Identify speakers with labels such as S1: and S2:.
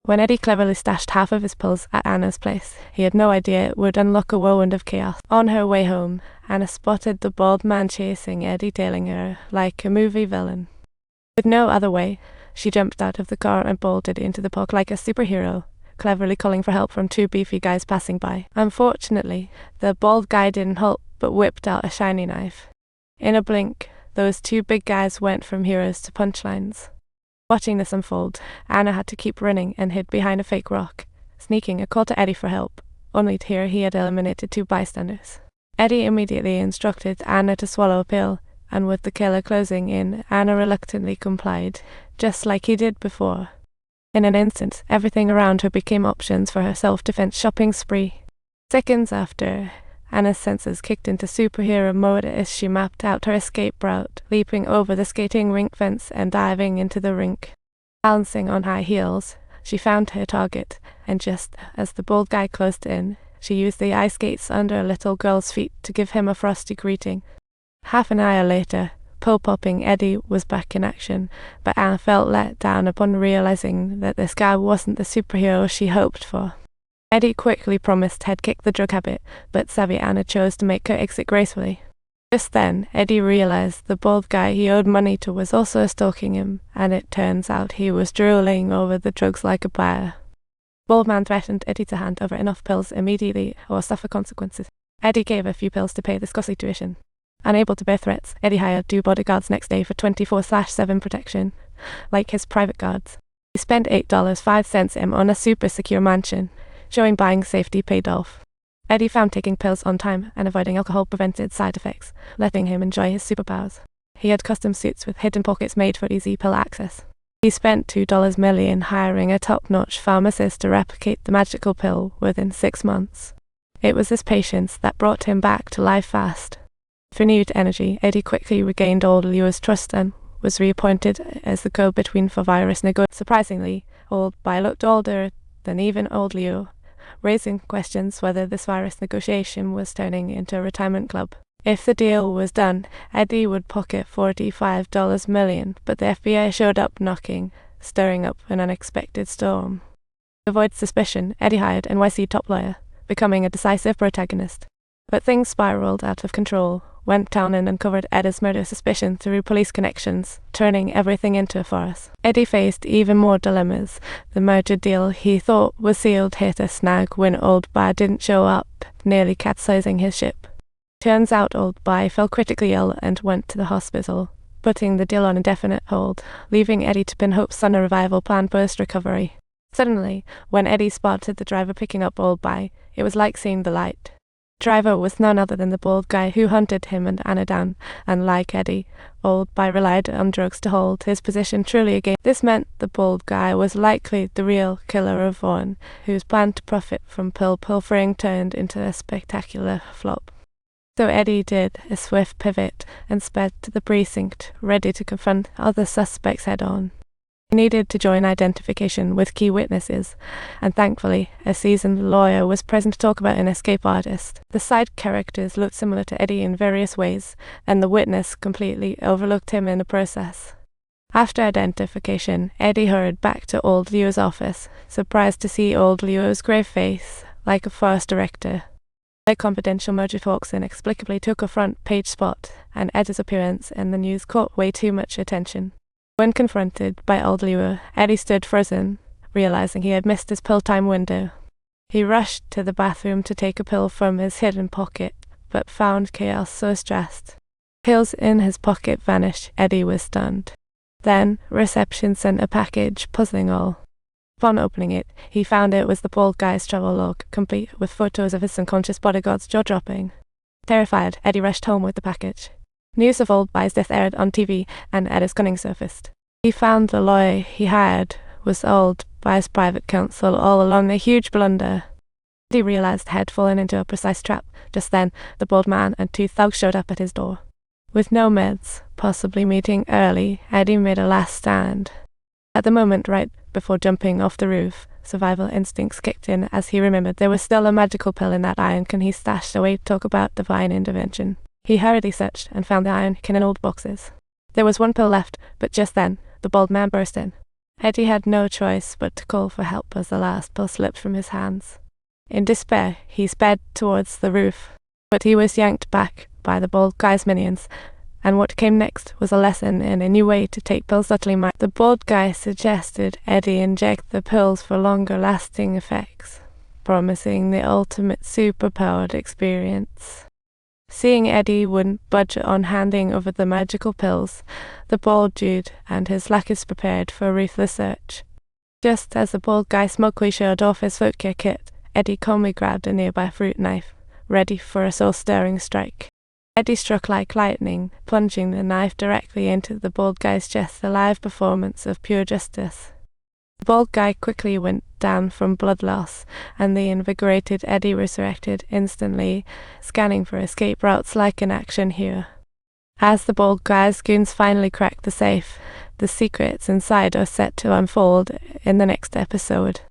S1: When Eddie cleverly stashed half of his pills at Anna's place, he had no idea it would unlock a whirlwind of chaos. On her way home, Anna spotted the bald man chasing Eddie, tailing her like a movie villain. With no other way, she jumped out of the car and bolted into the park like a superhero, cleverly calling for help from two beefy guys passing by. Unfortunately, the bald guy didn't halt but whipped out a shiny knife. In a blink, those two big guys went from heroes to punchlines. Watching this unfold, Anna had to keep running and hid behind a fake rock, sneaking a call to Eddie for help, only to hear he had eliminated two bystanders. Eddie immediately instructed Anna to swallow a pill, and with the killer closing in, Anna reluctantly complied, just like he did before. In an instant, everything around her became options for her self-defense shopping spree. Seconds after, Anna's senses kicked into superhero mode as she mapped out her escape route, leaping over the skating rink fence and diving into the rink. Balancing on high heels, she found her target, and just as the bald guy closed in, she used the ice skates under a little girl's feet to give him a frosty greeting. Half an hour later, pill-popping Eddie was back in action, but Anna felt let down upon realizing that this guy wasn't the superhero she hoped for. Eddie quickly promised he'd kick the drug habit, but savvy Anna chose to make her exit gracefully. Just then, Eddie realized the bald guy he owed money to was also stalking him, and it turns out he was drooling over the drugs like a bear. The bald man threatened Eddie to hand over enough pills immediately or suffer consequences. Eddie gave a few pills to pay this costly tuition. Unable to bear threats, Eddie hired 2 bodyguards next day for 24/7 protection, like his private guards. He spent $8.05 on a super secure mansion, showing buying safety paid off. Eddie found taking pills on time and avoiding alcohol prevented side effects, letting him enjoy his superpowers. He had custom suits with hidden pockets made for easy pill access. He spent $2 million hiring a top-notch pharmacist to replicate the magical pill within 6 months. It was this patience that brought him back to life fast. With renewed energy, Eddie quickly regained old Leo's trust and was reappointed as the go-between for virus negotiations. Surprisingly, Old Bi looked older than even old Leo, raising questions whether this virus negotiation was turning into a retirement club. If the deal was done, Eddie would pocket $45 million, but the FBI showed up knocking, stirring up an unexpected storm. To avoid suspicion, Eddie hired NYC top lawyer, becoming a decisive protagonist. But things spiraled out of control when Townend uncovered Eddie's murder suspicion through police connections, turning everything into a farce. Eddie faced even more dilemmas. The merger deal he thought was sealed hit a snag when Old Bi didn't show up, nearly capsizing his ship. Turns out Old Bi fell critically ill and went to the hospital, putting the deal on indefinite hold, leaving Eddie to pin hopes on a revival plan post-recovery. Suddenly, when Eddie spotted the driver picking up Old Bi, it was like seeing the light. The driver was none other than the bald guy who hunted him and Anna down, and like Eddie, Old Bi relied on drugs to hold his position truly again. This meant the bald guy was likely the real killer of Vaughn, whose plan to profit from pill pilfering turned into a spectacular flop. So Eddie did a swift pivot and sped to the precinct, ready to confront other suspects head-on. He needed to join identification with key witnesses, and thankfully, a seasoned lawyer was present to talk about an escape artist. The side characters looked similar to Eddie in various ways, and the witness completely overlooked him in the process. After identification, Eddie hurried back to Old Leo's office, surprised to see Old Leo's grave face, like a farce director. The confidential merger talks inexplicably took a front-page spot, and Eddie's appearance in the news caught way too much attention. When confronted by Old Leo, Eddie stood frozen, realizing he had missed his pill time window. He rushed to the bathroom to take a pill from his hidden pocket, but found chaos so stressed. Pills in his pocket vanished. Eddie was stunned. Then, reception sent a package, puzzling all. Upon opening it, he found it was the bald guy's travel log, complete with photos of his unconscious bodyguards jaw-dropping. Terrified, Eddie rushed home with the package. News of Old Bi's death aired on TV, and Eddie's cunning surfaced. He found the lawyer he hired was Old Bi's private counsel all along, a huge blunder. Eddie realized he had fallen into a precise trap. Just then, the bald man and 2 thugs showed up at his door. With no meds, possibly meeting early, Eddie made a last stand. At the moment right before jumping off the roof, survival instincts kicked in as he remembered there was still a magical pill in that iron can he stashed away to talk about divine intervention. He hurriedly searched and found the iron can in old boxes. There was 1 pill left, but just then, the bald man burst in. Eddie had no choice but to call for help as the last pill slipped from his hands. In despair, he sped towards the roof, but he was yanked back by the bald guy's minions, and what came next was a lesson in a new way to take pills utterly mad. The bald guy suggested Eddie inject the pills for longer lasting effects, promising the ultimate superpowered experience. Seeing Eddie wouldn't budge on handing over the magical pills, the bald dude and his lackeys prepared for a ruthless search. Just as the bald guy smugly showed off his footgear kit, Eddie calmly grabbed a nearby fruit knife, ready for a soul-stirring strike. Eddie struck like lightning, plunging the knife directly into the bald guy's chest, a live performance of pure justice. The bald guy quickly went down from blood loss, and the invigorated Eddie resurrected instantly, scanning for escape routes like an action hero. As the bald guy's goons finally cracked the safe, the secrets inside are set to unfold in the next episode.